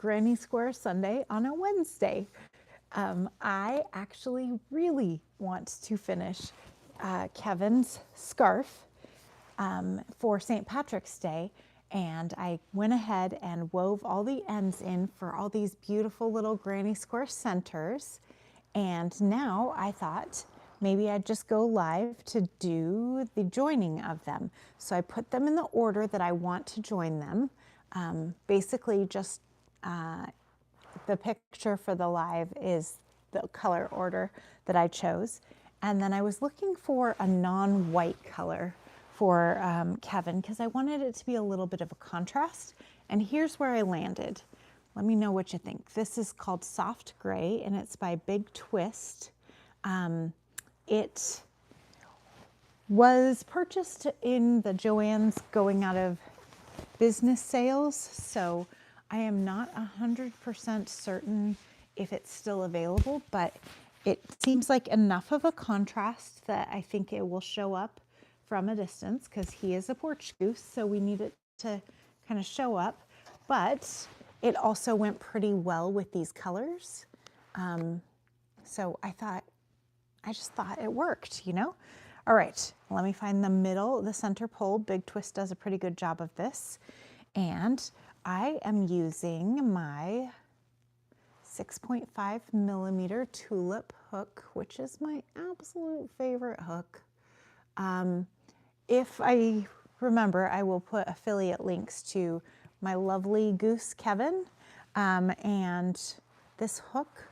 Granny Square Sunday on a Wednesday. I actually really want to finish Kevin's scarf for St. Patrick's Day, and I went ahead and wove all the ends in for all these beautiful little Granny Square centers. And now I thought maybe I'd just go live to do the joining of them. So I put them in the order that I want to join them. Basically just the picture for the live is the color order that I chose. And then I was looking for a non-white color for Kevin because I wanted it to be a little bit of a contrast. And here's where I landed. Let me know what you think. This is called Soft Gray and it's by Big Twist. It was purchased in the Joann's going out of business sales, so I am not 100% certain if it's still available, but it seems like enough of a contrast that I think it will show up from a distance because he is a porch goose, so we need it to kind of show up, but it also went pretty well with these colors. So I just thought it worked, you know? All right, let me find the middle, the center pole. Big Twist does a pretty good job of this. And I am using my 6.5 millimeter tulip hook, which is my absolute favorite hook. If I remember, I will put affiliate links to my lovely goose Kevin and this hook.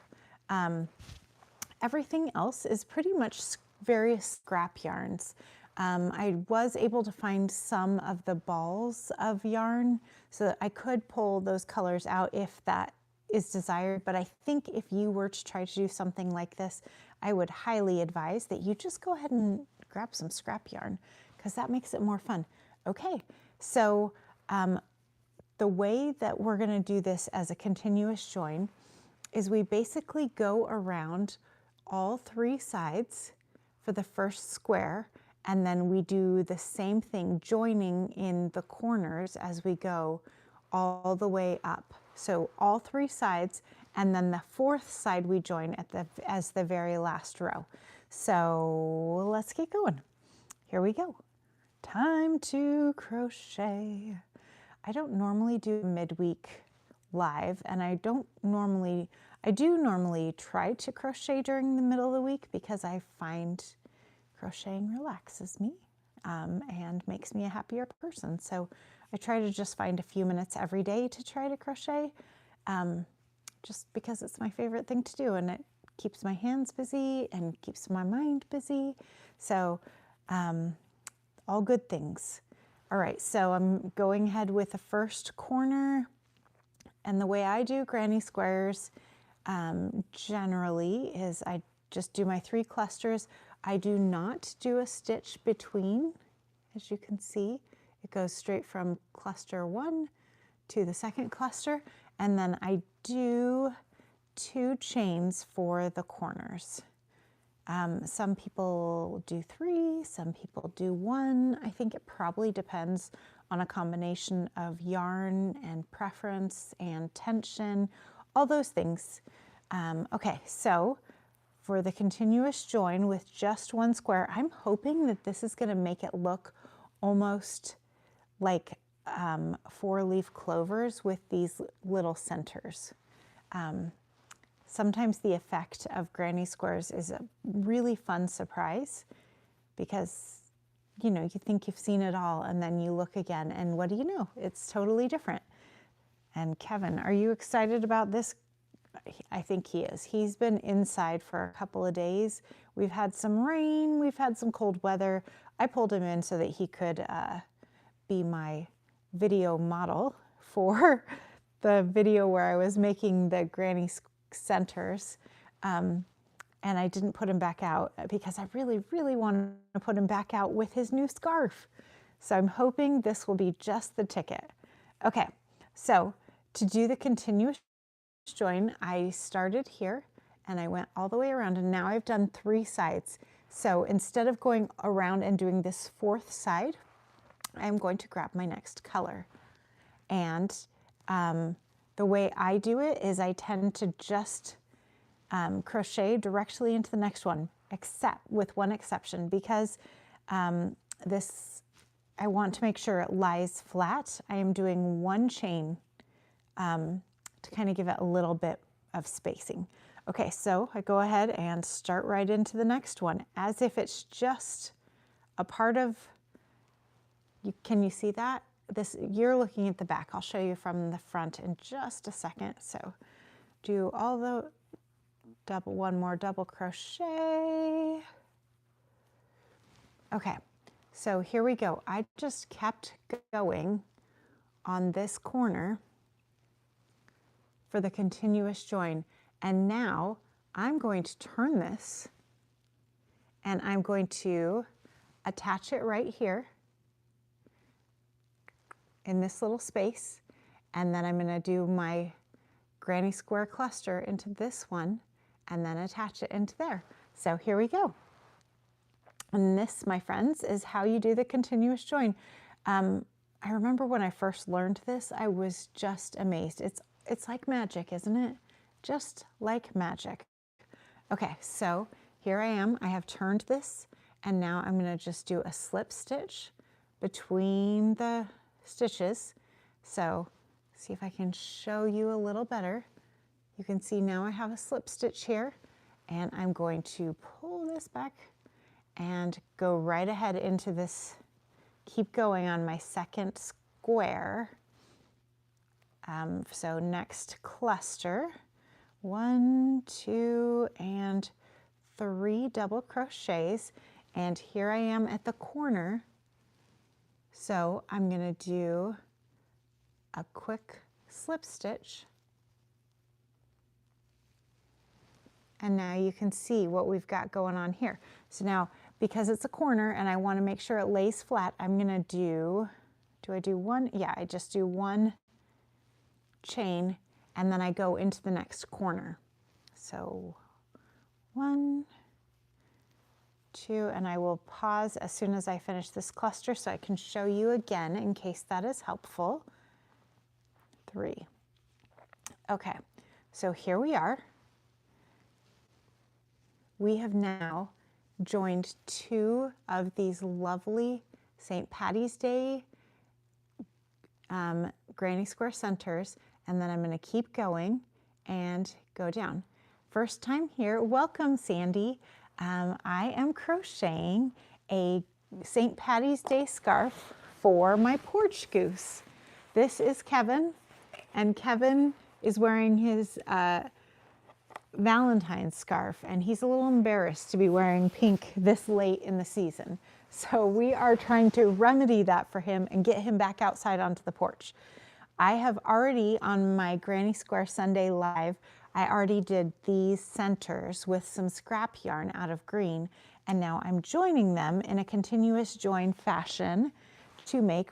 Everything else is pretty much various scrap yarns. I was able to find some of the balls of yarn so that I could pull those colors out if that is desired, but I think if you were to try to do something like this, I would highly advise that you just go ahead and grab some scrap yarn because that makes it more fun. Okay, so the way that we're going to do this as a continuous join is we basically go around all three sides for the first square, and then we do the same thing, joining in the corners as we go all the way up. So all three sides, and then the fourth side we join as the very last row. So let's get going. Here we go. Time to crochet. I don't normally do midweek live, and I do normally try to crochet during the middle of the week because I find crocheting relaxes me and makes me a happier person. So I try to just find a few minutes every day to try to crochet just because it's my favorite thing to do and it keeps my hands busy and keeps my mind busy. So all good things. All right, so I'm going ahead with the first corner, and the way I do granny squares generally is I just do my 3 clusters. I do not do a stitch between, as you can see. It goes straight from cluster 1 to the second cluster, and then I do 2 chains for the corners. Some people do 3, some people do 1. I think it probably depends on a combination of yarn and preference and tension, all those things. Okay, so for the continuous join with just 1 square, I'm hoping that this is going to make it look almost like 4-leaf clovers with these little centers. Sometimes the effect of granny squares is a really fun surprise because, you know, you think you've seen it all and then you look again and what do you know? It's totally different. And Kevin, are you excited about this? I think he is. He's been inside for a couple of days. We've had some rain, we've had some cold weather. I pulled him in so that he could be my video model for the video where I was making the granny centers. And I didn't put him back out because I really, really want to put him back out with his new scarf. So I'm hoping this will be just the ticket. Okay, so to do the continuous join, I started here and I went all the way around, and now I've done 3 sides. So instead of going around and doing this 4th side, I'm going to grab my next color. And the way I do it is I tend to just crochet directly into the next one, except with one exception, because this, I want to make sure it lies flat. I am doing one chain to kind of give it a little bit of spacing. Okay, so I go ahead and start right into the next one as if it's just a part of, can you see that? This, you're looking at the back. I'll show you from the front in just a second. So do all the one more double crochet. Okay, so here we go. I just kept going on this corner for the continuous join. And now I'm going to turn this and I'm going to attach it right here in this little space. And then I'm going to do my granny square cluster into this one and then attach it into there. So here we go. And this, my friends, is how you do the continuous join. I remember when I first learned this, I was just amazed. It's like magic, isn't it? Just like magic. Okay, so here I am. I have turned this, and now I'm going to just do a slip stitch between the stitches. So see if I can show you a little better. You can see now I have a slip stitch here, and I'm going to pull this back and go right ahead into this, keep going on my second square. So next cluster, 1, 2, and 3 double crochets, and here I am at the corner. So I'm going to do a quick slip stitch, and now you can see what we've got going on here. So now, because it's a corner and I want to make sure it lays flat, I'm going to do I do one? Yeah, I just do one chain and then I go into the next corner. So 1, 2, and I will pause as soon as I finish this cluster so I can show you again in case that is helpful. 3. Okay, so here we are. We have now joined 2 of these lovely St. Patty's Day granny square centers, and then I'm going to keep going and go down. First time here, welcome Sandy. I am crocheting a St. Patty's Day scarf for my porch goose. This is Kevin, and Kevin is wearing his Valentine's scarf, and he's a little embarrassed to be wearing pink this late in the season. So we are trying to remedy that for him and get him back outside onto the porch. I have already, on my Granny Square Sunday Live, I already did these centers with some scrap yarn out of green, and now I'm joining them in a continuous join fashion to make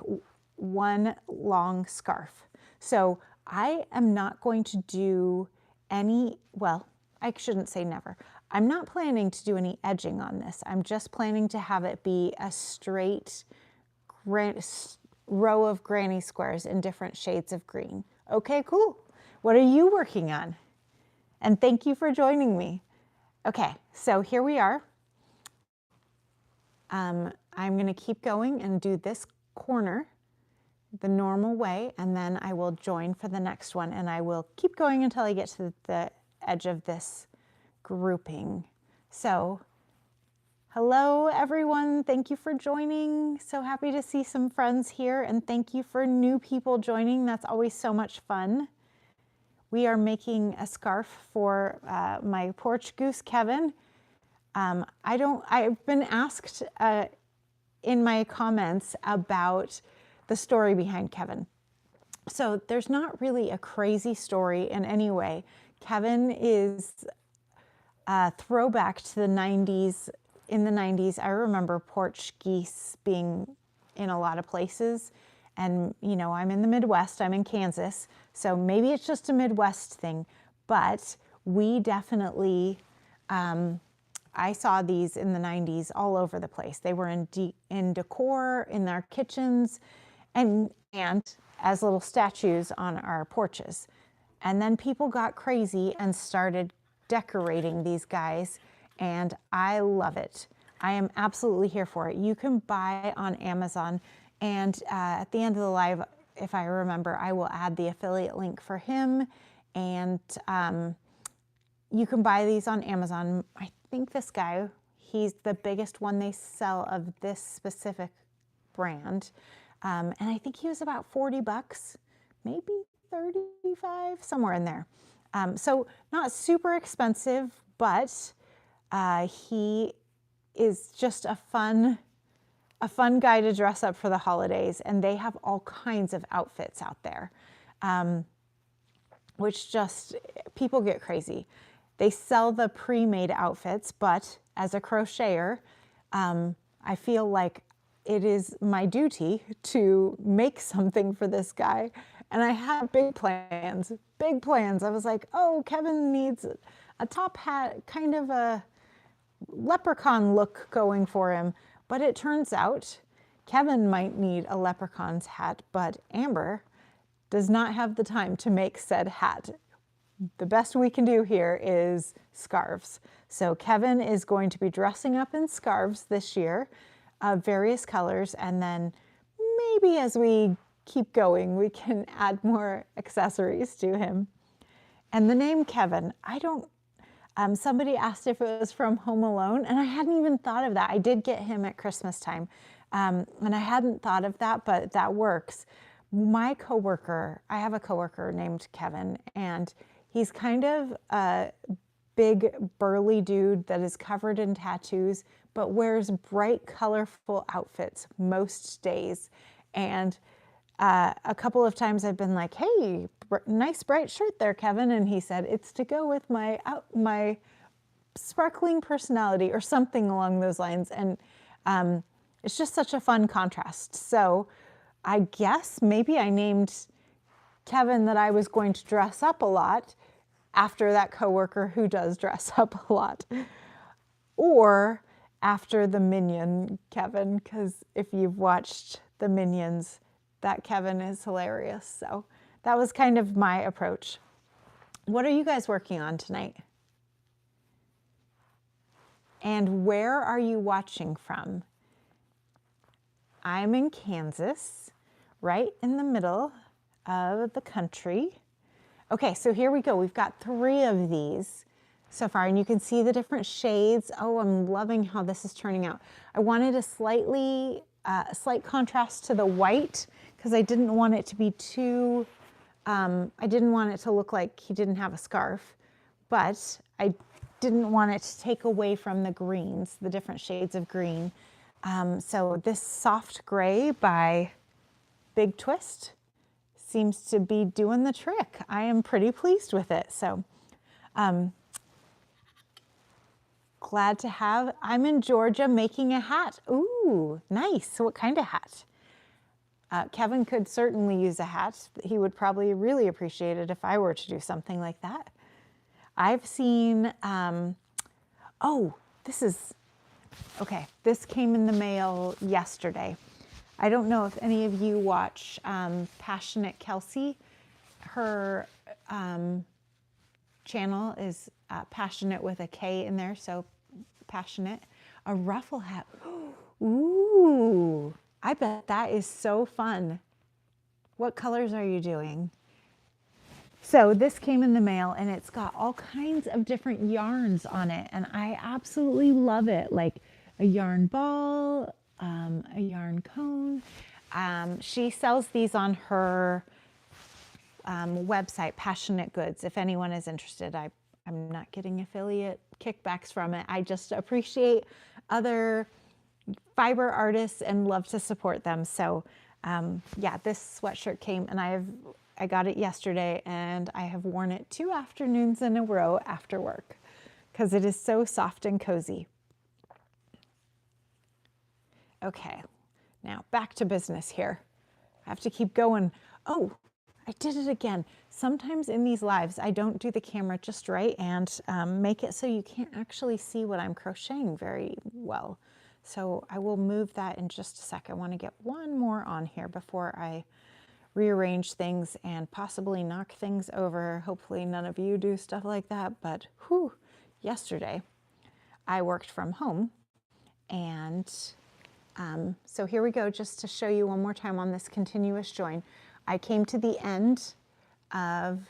one long scarf. So I am not going to do any, well, I shouldn't say never. I'm not planning to do any edging on this. I'm just planning to have it be a straight row of granny squares in different shades of green. Okay, cool. What are you working on? And thank you for joining me. Okay, so here we are. I'm going to keep going and do this corner the normal way, and then I will join for the next one, and I will keep going until I get to the edge of this grouping. So hello everyone, thank you for joining. So happy to see some friends here, and thank you for new people joining. That's always so much fun. We are making a scarf for my porch goose, Kevin. I've been asked in my comments about the story behind Kevin. So there's not really a crazy story in any way. Kevin is a throwback to the 90s. In the 90s, I remember porch geese being in a lot of places. And, you know, I'm in the Midwest, I'm in Kansas, so maybe it's just a Midwest thing, but we definitely, I saw these in the 90s all over the place. They were in decor, in our kitchens, and as little statues on our porches. And then people got crazy and started decorating these guys, and I love it. I am absolutely here for it. You can buy on Amazon, and at the end of the live, if I remember, I will add the affiliate link for him, and you can buy these on Amazon. I think this guy, he's the biggest one they sell of this specific brand, and I think he was about 40 bucks, maybe 35, somewhere in there. So not super expensive, but he is just a fun guy to dress up for the holidays, and they have all kinds of outfits out there, which just, people get crazy. They sell the pre-made outfits, but as a crocheter, I feel like it is my duty to make something for this guy. And I had big plans, big plans. I was like, oh, Kevin needs a top hat, kind of a leprechaun look going for him. But it turns out Kevin might need a leprechaun's hat, but Amber does not have the time to make said hat. The best we can do here is scarves. So Kevin is going to be dressing up in scarves this year of various colors, and then maybe as we keep going, we can add more accessories to him. And the name Kevin, somebody asked if it was from Home Alone, and I hadn't even thought of that. I did get him at Christmas time, and I hadn't thought of that, but that works. My coworker, I have a coworker named Kevin, and he's kind of a big burly dude that is covered in tattoos, but wears bright, colorful outfits most days. And a couple of times I've been like, hey, nice bright shirt there, Kevin. And he said, it's to go with my sparkling personality, or something along those lines. And it's just such a fun contrast. So I guess maybe I named Kevin that I was going to dress up a lot after that coworker who does dress up a lot, or after the Minion Kevin, because if you've watched the Minions, that Kevin is hilarious. So that was kind of my approach. What are you guys working on tonight? And where are you watching from? I'm in Kansas, right in the middle of the country. Okay, so here we go. We've got 3 of these so far, and you can see the different shades. Oh, I'm loving how this is turning out. I wanted a slight contrast to the white, because I didn't want it to be too, I didn't want it to look like he didn't have a scarf, but I didn't want it to take away from the greens, the different shades of green. So this soft gray by Big Twist seems to be doing the trick. I am pretty pleased with it. So glad to have, I'm in Georgia making a hat. Ooh, nice. What kind of hat? Kevin could certainly use a hat. He would probably really appreciate it if I were to do something like that. I've seen, oh, okay, this came in the mail yesterday. I don't know if any of you watch Passionate Kelsey. Her channel is Passionate with a K in there, so Passionate. A ruffle hat. Ooh, I bet that is so fun. What colors are you doing? So this came in the mail, and it's got all kinds of different yarns on it, and I absolutely love it. Like a yarn ball, a yarn cone. She sells these on her website, Passionate Goods. If anyone is interested, I'm not getting affiliate kickbacks from it. I just appreciate other fiber artists and love to support them. So yeah, this sweatshirt came, and I got it yesterday, and I have worn it 2 afternoons in a row after work because it is so soft and cozy. Okay, now back to business here. I have to keep going. Oh, I did it again. Sometimes in these lives, I don't do the camera just right and make it so you can't actually see what I'm crocheting very well. So I will move that in just a sec. I want to get one more on here before I rearrange things and possibly knock things over. Hopefully none of you do stuff like that, but whew, yesterday I worked from home, and so here we go, just to show you one more time on this continuous join. I came to the end of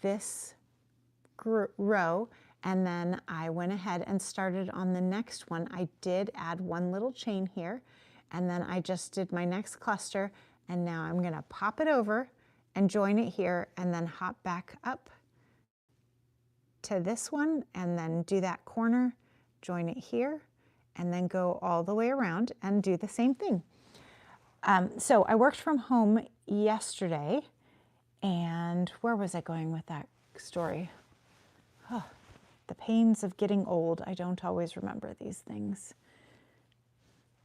this row, and then I went ahead and started on the next one. I did add one little chain here, and then I just did my next cluster, and now I'm gonna pop it over and join it here, and then hop back up to this one, and then do that corner, join it here, and then go all the way around and do the same thing. So I worked from home yesterday, and where was I going with that story? Oh, the pains of getting old. I don't always remember these things.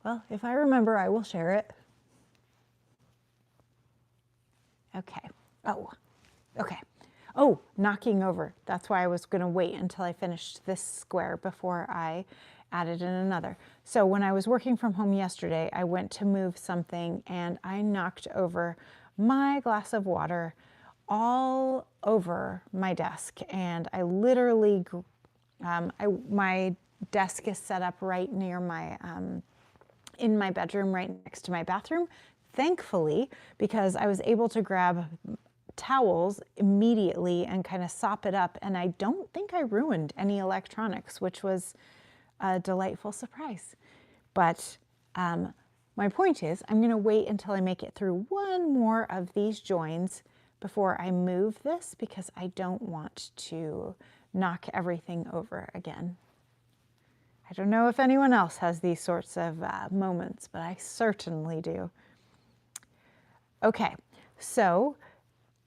Well, if I remember, I will share it. Okay. Oh, okay. Oh, knocking over. That's why I was going to wait until I finished this square before I added in another. So when I was working from home yesterday, I went to move something and I knocked over my glass of water all over my desk. And I literally, my desk is set up right near my, in my bedroom, right next to my bathroom. Thankfully, because I was able to grab towels immediately and kind of sop it up, and I don't think I ruined any electronics, which was a delightful surprise. But my point is, I'm going to wait until I make it through one more of these joins before I move this, because I don't want to knock everything over again. I don't know if anyone else has these sorts of moments, but I certainly do. Okay, so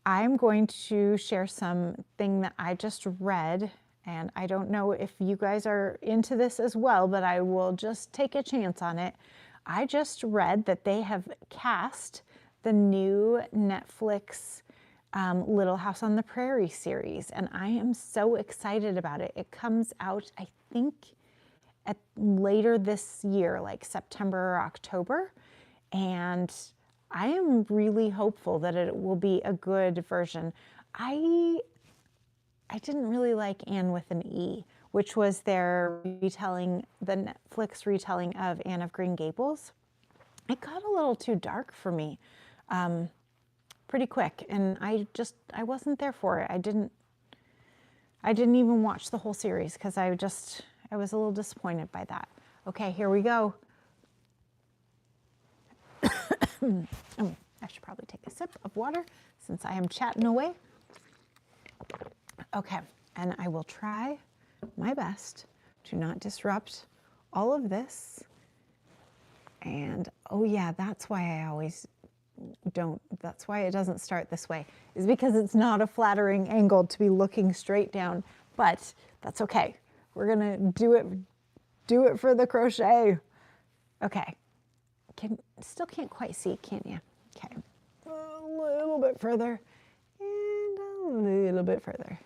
I'm going to share something that I just read, and I don't know if you guys are into this as well, but I will just take a chance on it. I just read that they have cast the new Netflix Little House on the Prairie series, and I am so excited about it. It comes out, I think, later this year, like September or October, and I am really hopeful that it will be a good version. I didn't really like Anne with an E, which was their retelling, the Netflix retelling of Anne of Green Gables. It got a little too dark for me pretty quick, and I wasn't there for it. I didn't even watch the whole series because I was a little disappointed by that. Okay, here we go. Oh, I should probably take a sip of water since I am chatting away. Okay, and I will try my best to not disrupt all of this. And oh yeah, that's why I always that's why it doesn't start this way, is because it's not a flattering angle to be looking straight down, but that's okay. We're gonna do it for the crochet. Okay. Still can't quite see, can you? Okay, a little bit further and a little bit further.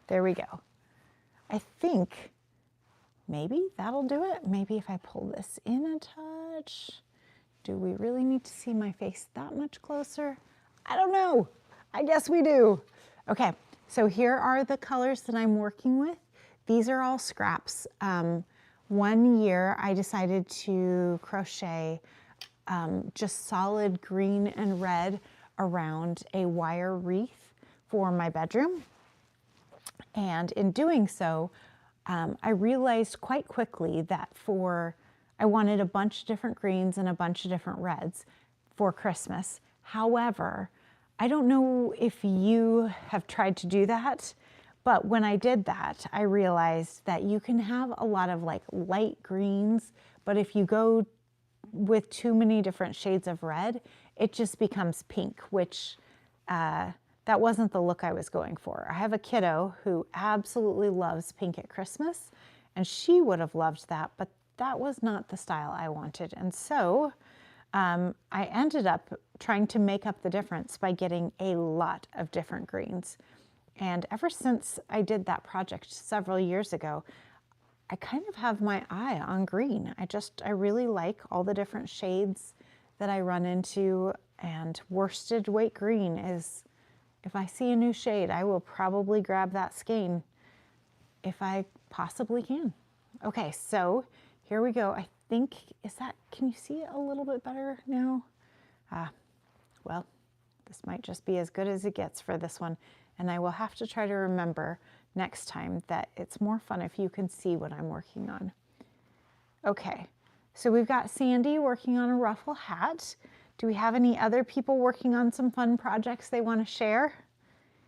There we go. I think maybe that'll do it. Maybe if I pull this in a touch. Do we really need to see my face that much closer? I don't know. I guess we do. Okay, so here are the colors that I'm working with. These are all scraps. One year I decided to crochet just solid green and red around a wire wreath for my bedroom. And in doing so, I realized quite quickly that I wanted a bunch of different greens and a bunch of different reds for Christmas. However, I don't know if you have tried to do that, but when I did that, I realized that you can have a lot of like light greens, but if you go with too many different shades of red, it just becomes pink, which that wasn't the look I was going for. I have a kiddo who absolutely loves pink at Christmas, and she would have loved that, but that was not the style I wanted. And so I ended up trying to make up the difference by getting a lot of different greens. And ever since I did that project several years ago, I kind of have my eye on green. I really like all the different shades that I run into, and worsted weight green is, if I see a new shade, I will probably grab that skein if I possibly can. Okay, so here we go. I think, can you see it a little bit better now? Well, this might just be as good as it gets for this one. And I will have to try to remember next time that it's more fun if you can see what I'm working on. Okay, so we've got Sandy working on a ruffle hat. Do we have any other people working on some fun projects they want to share?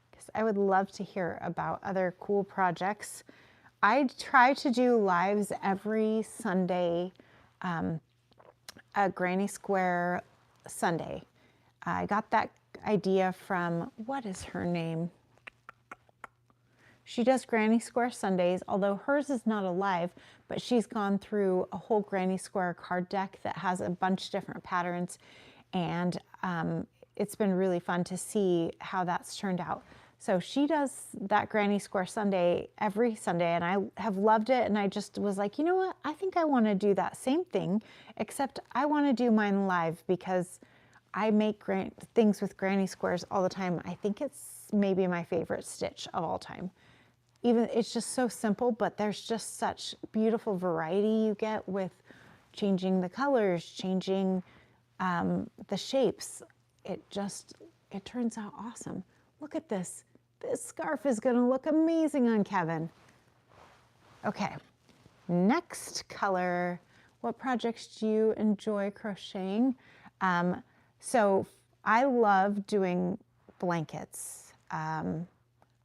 Because I would love to hear about other cool projects. I try to do lives every Sunday, a Granny Square Sunday. I got that idea from, what is her name? She does Granny Square Sundays, although hers is not a live, but she's gone through a whole Granny Square card deck that has a bunch of different patterns, and it's been really fun to see how that's turned out. So she does that Granny Square Sunday every Sunday, and I have loved it, and I just was like, you know what, I think I want to do that same thing, except I want to do mine live because I make things with Granny Squares all the time. I think it's maybe my favorite stitch of all time. Even it's just so simple, but there's just such beautiful variety you get with changing the colors, changing the shapes. It turns out awesome. Look at this. This scarf is gonna look amazing on Kevin. Okay, next color. What projects do you enjoy crocheting? So I love doing blankets.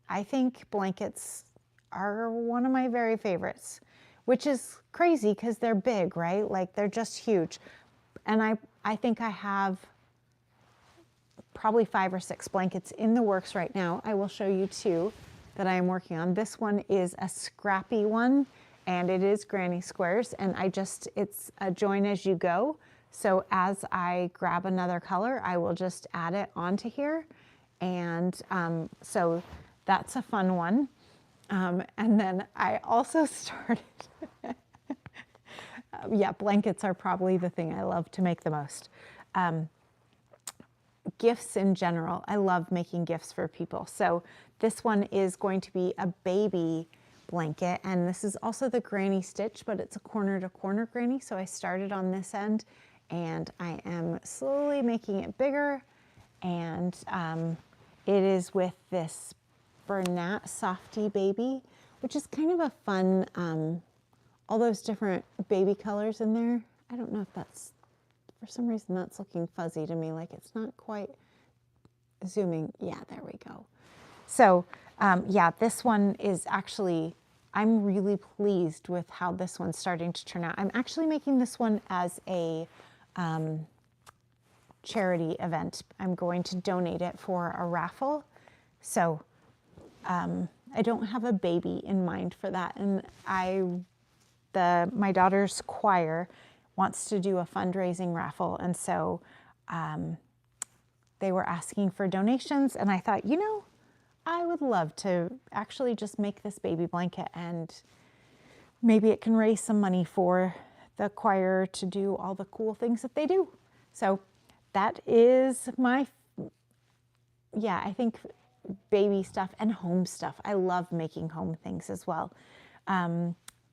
I think blankets are one of my very favorites, which is crazy because they're big, right? Like they're just huge. And I think I have probably 5 or 6 blankets in the works right now. I will show you 2 that I am working on. This one is a scrappy one, and it is Granny Squares, and it's a join as you go. So as I grab another color, I will just add it onto here. And so that's a fun one. And then I also started, yeah, blankets are probably the thing I love to make the most. Gifts in general, I love making gifts for people. So this one is going to be a baby blanket, and this is also the granny stitch, but it's a corner to corner granny. So I started on this end, and I am slowly making it bigger, and it is with this Bernat Softy Baby, which is kind of a fun, all those different baby colors in there. I don't know if that's, for some reason that's looking fuzzy to me, like it's not quite zooming. Yeah, there we go. So yeah, this one is actually, I'm really pleased with how this one's starting to turn out. I'm actually making this one as a charity event. I'm going to donate it for a raffle. So I don't have a baby in mind for that. And my daughter's choir wants to do a fundraising raffle. And so they were asking for donations. And I thought, you know, I would love to actually just make this baby blanket, and maybe it can raise some money for the choir to do all the cool things that they do. So that is yeah, I think baby stuff and home stuff. I love making home things as well.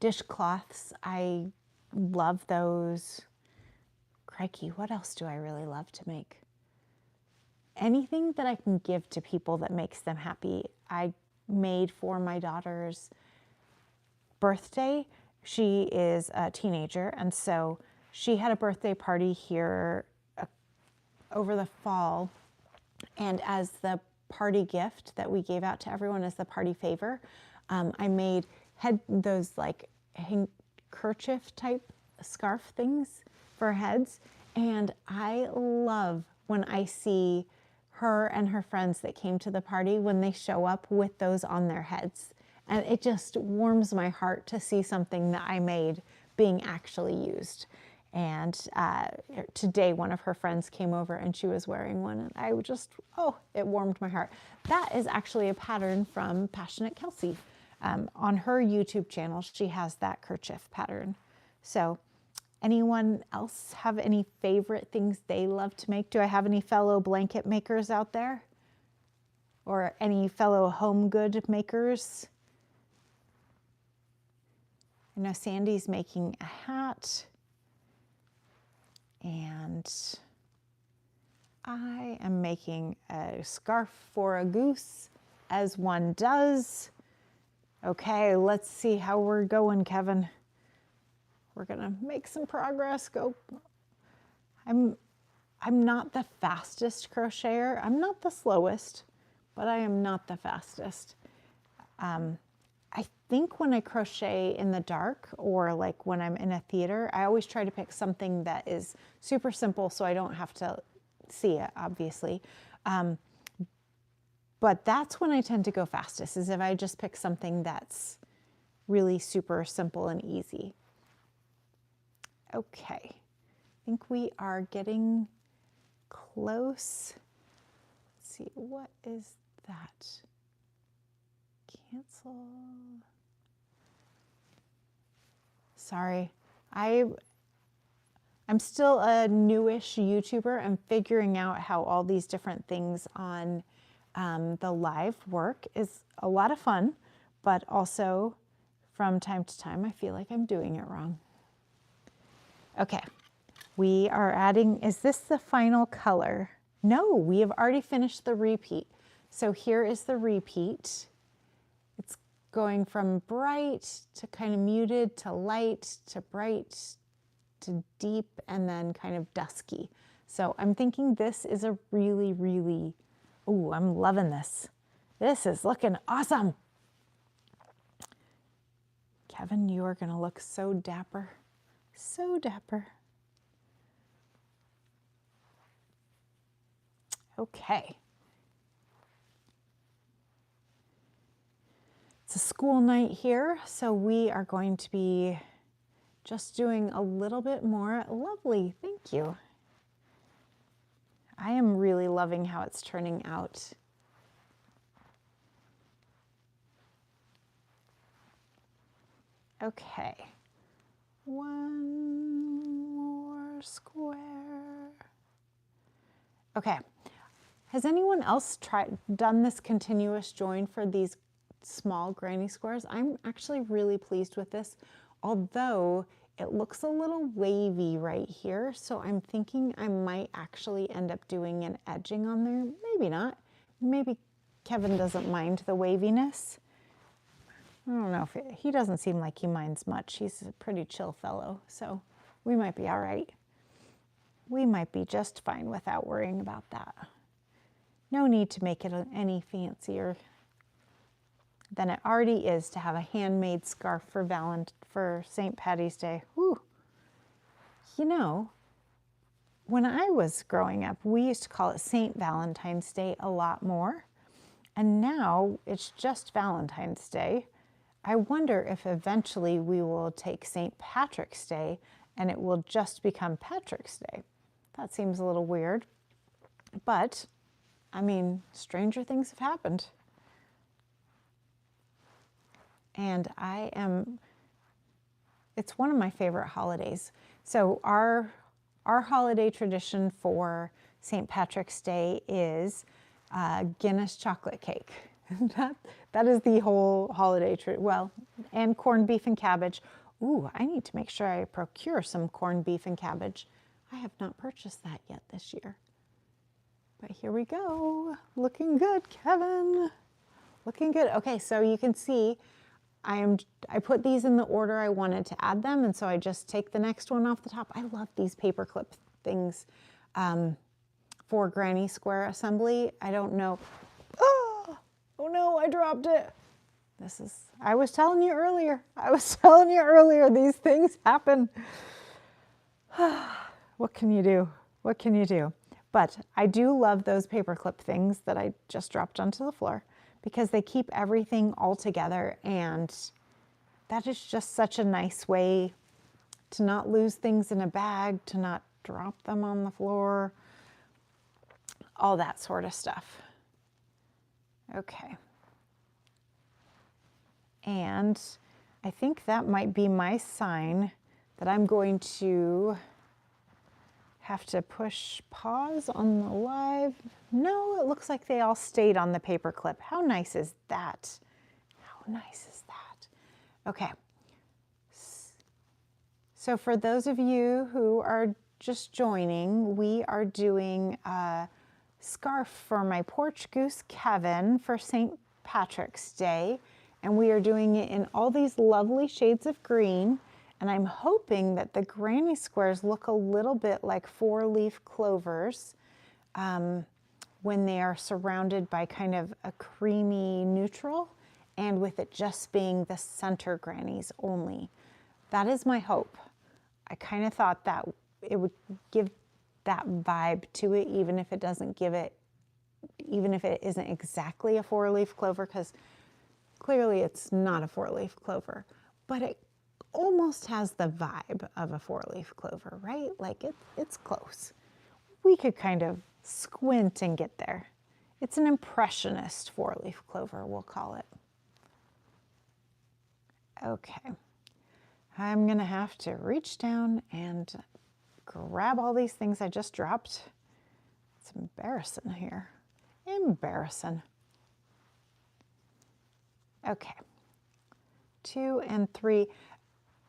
Dishcloths, I love those. Crikey, what else do I really love to make? Anything that I can give to people that makes them happy. I made for my daughter's birthday. She is a teenager, and so she had a birthday party here over the fall, and as the party gift that we gave out to everyone as the party favor, I made those like handkerchief type scarf things for heads, and I love when I see her and her friends that came to the party when they show up with those on their heads. And it just warms my heart to see something that I made being actually used. And today one of her friends came over and she was wearing one, and I just, oh, it warmed my heart. That is actually a pattern from Passionate Kelsey. On her YouTube channel, she has that kerchief pattern. So Anyone else have any favorite things they love to make? Do I have any fellow blanket makers out there? Or any fellow home good makers? I know Sandy's making a hat. And I am making a scarf for a goose, as one does. Okay, let's see how we're going, Kevin. We're gonna make some progress. Go. I'm not the fastest crocheter. I'm not the slowest, but I am not the fastest. I think when I crochet in the dark, or like when I'm in a theater, I always try to pick something that is super simple so I don't have to see it, obviously. But that's when I tend to go fastest, is if I just pick something that's really super simple and easy. Okay, I think we are getting close. Let's see, what is that? Cancel. Sorry, I'm still a newish YouTuber. I'm figuring out how all these different things on the live work. Is a lot of fun, but also from time to time I feel like I'm doing it wrong. Okay, we are adding, is this the final color? No, we have already finished the repeat. So here is the repeat. It's going from bright to kind of muted to light to bright to deep and then kind of dusky. So I'm thinking this is a really, really, ooh, I'm loving this. This is looking awesome. Kevin, you are gonna look so dapper. So dapper. Okay. It's a school night here, so we are going to be just doing a little bit more. Lovely, thank you. I am really loving how it's turning out. Okay. One more square. Okay, has anyone else done this continuous join for these small granny squares? I'm actually really pleased with this, although it looks a little wavy right here, so I'm thinking I might actually end up doing an edging on there. Maybe not. Maybe Kevin doesn't mind the waviness. I don't know if he doesn't seem like he minds much. He's a pretty chill fellow, so we might be all right. We might be just fine without worrying about that. No need to make it any fancier than it already is to have a handmade scarf for St. Patty's Day. Whew. You know, when I was growing up, we used to call it St. Valentine's Day a lot more, and now it's just Valentine's Day. I wonder if eventually we will take St. Patrick's Day and it will just become Patrick's Day. That seems a little weird, but I mean, stranger things have happened. And it's one of my favorite holidays. So our holiday tradition for St. Patrick's Day is Guinness chocolate cake. That is the whole holiday, well, and corned beef and cabbage. Ooh, I need to make sure I procure some corned beef and cabbage. I have not purchased that yet this year. But here we go. Looking good, Kevin. Looking good. Okay, so you can see I put these in the order I wanted to add them, and so I just take the next one off the top. I love these paper clip things for granny square assembly. I don't know. Oh no, I dropped it. I was telling you earlier. These things happen. What can you do? What can you do? But I do love those paper clip things that I just dropped onto the floor because they keep everything all together, and that is just such a nice way to not lose things in a bag, to not drop them on the floor, all that sort of stuff. Okay. And I think that might be my sign that I'm going to have to push pause on the live. No, it looks like they all stayed on the paper clip. How nice is that? How nice is that? Okay. So for those of you who are just joining, we are doing a scarf for my porch goose Kevin for St. Patrick's Day. And we are doing it in all these lovely shades of green. And I'm hoping that the granny squares look a little bit like 4-leaf clovers when they are surrounded by kind of a creamy neutral, and with it just being the center grannies only. That is my hope. I kind of thought that it would give that vibe to it, even if it doesn't give it, even if it isn't exactly a 4-leaf clover, because clearly it's not a 4-leaf clover, but it almost has the vibe of a 4-leaf clover, right? Like it's close. We could kind of squint and get there. It's an impressionist 4-leaf clover, we'll call it. Okay. I'm gonna have to reach down and grab all these things I just dropped. It's embarrassing here. Embarrassing. Okay. 2 and 3.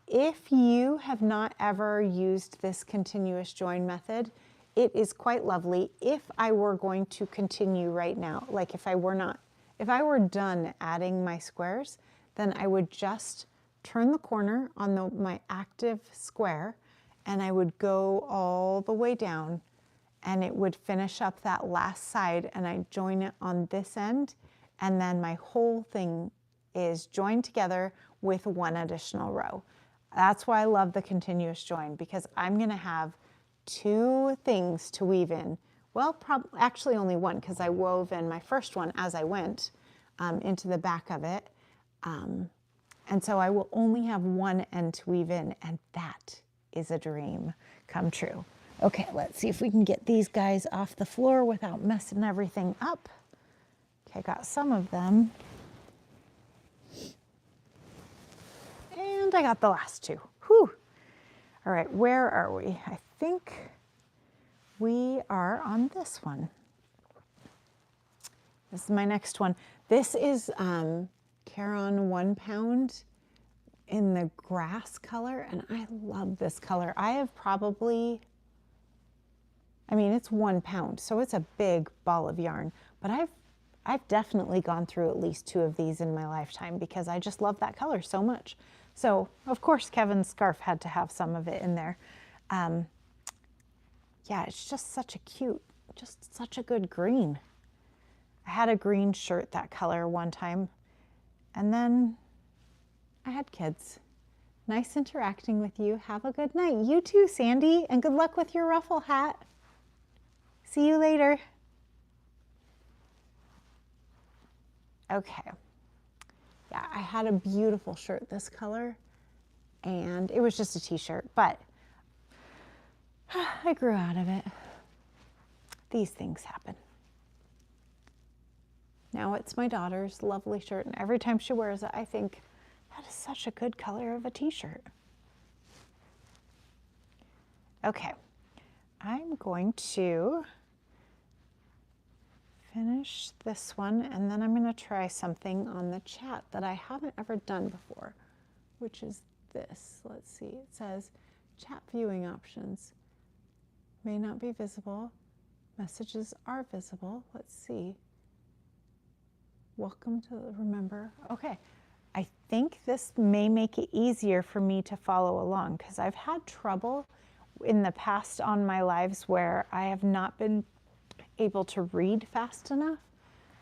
If you have not ever used this continuous join method, it is quite lovely. If I were going to continue right now, like if I were done adding my squares, then I would just turn the corner on my active square, and I would go all the way down, and it would finish up that last side, and I join it on this end, and then my whole thing is joined together with one additional row. That's why I love the continuous join, because I'm gonna have 2 things to weave in. Well, actually only one, because I wove in my first one as I went into the back of it. And so I will only have one end to weave in, and that is a dream come true. Okay, let's see if we can get these guys off the floor without messing everything up. Okay, I got some of them. And I got the last 2. Whew. All right, where are we? I think we are on this one. This is my next one. This is Caron 1 pound in the grass color, and I love this color. I have probably, I mean, it's 1 pound, so it's a big ball of yarn, but I've definitely gone through at least 2 of these in my lifetime because I just love that color so much. So of course Kevin's scarf had to have some of it in there. Yeah, it's just such a cute, just such a good green. I had a green shirt that color one time, and then I had kids. Nice interacting with you. Have a good night. You too, Sandy, and good luck with your ruffle hat. See you later. Okay. Yeah, I had a beautiful shirt this color, and it was just a t-shirt, but I grew out of it. These things happen. Now it's my daughter's lovely shirt, and every time she wears it, I think, that is such a good color of a t-shirt. Okay, I'm going to finish this one, and then I'm going to try something on the chat that I haven't ever done before, which is this. Let's see. It says chat viewing options may not be visible. Messages are visible. Let's see. Welcome to remember. Okay. I think this may make it easier for me to follow along, because I've had trouble in the past on my lives where I have not been able to read fast enough.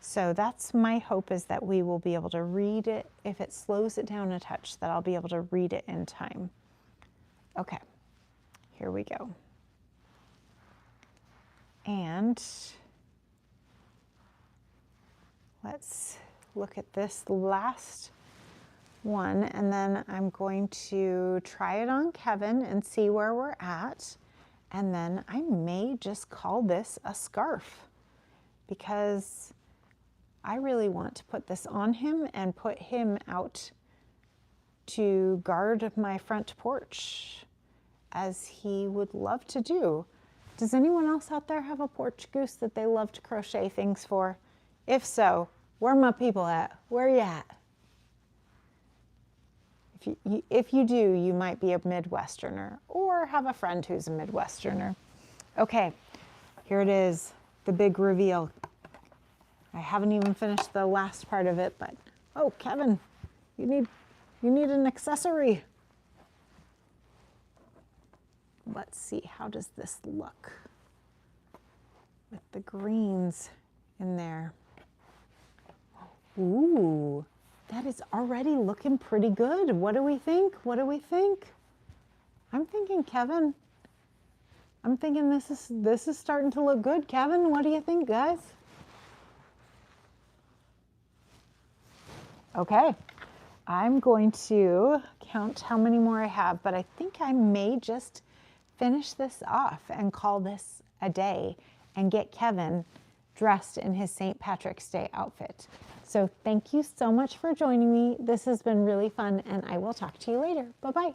So that's my hope, is that we will be able to read it. If it slows it down a touch, that I'll be able to read it in time. Okay, here we go. And let's look at this last one, and then I'm going to try it on Kevin and see where we're at. And then I may just call this a scarf, because I really want to put this on him and put him out to guard my front porch. as he would love to do. Does anyone else out there have a porch goose that they love to crochet things for? If so, where are my people at? Where are you at? If you do, you might be a Midwesterner or have a friend who's a Midwesterner. Okay, here it is, the big reveal. I haven't even finished the last part of it, but oh, Kevin, you need an accessory. Let's see, how does this look with the greens in there? Ooh, that is already looking pretty good. What do we think? What do we think? I'm thinking, Kevin, I'm thinking this is starting to look good. Kevin, what do you think, guys? Okay, I'm going to count how many more I have, but I think I may just finish this off and call this a day and get Kevin dressed in his St. Patrick's Day outfit. So thank you so much for joining me. This has been really fun, and I will talk to you later. Bye-bye.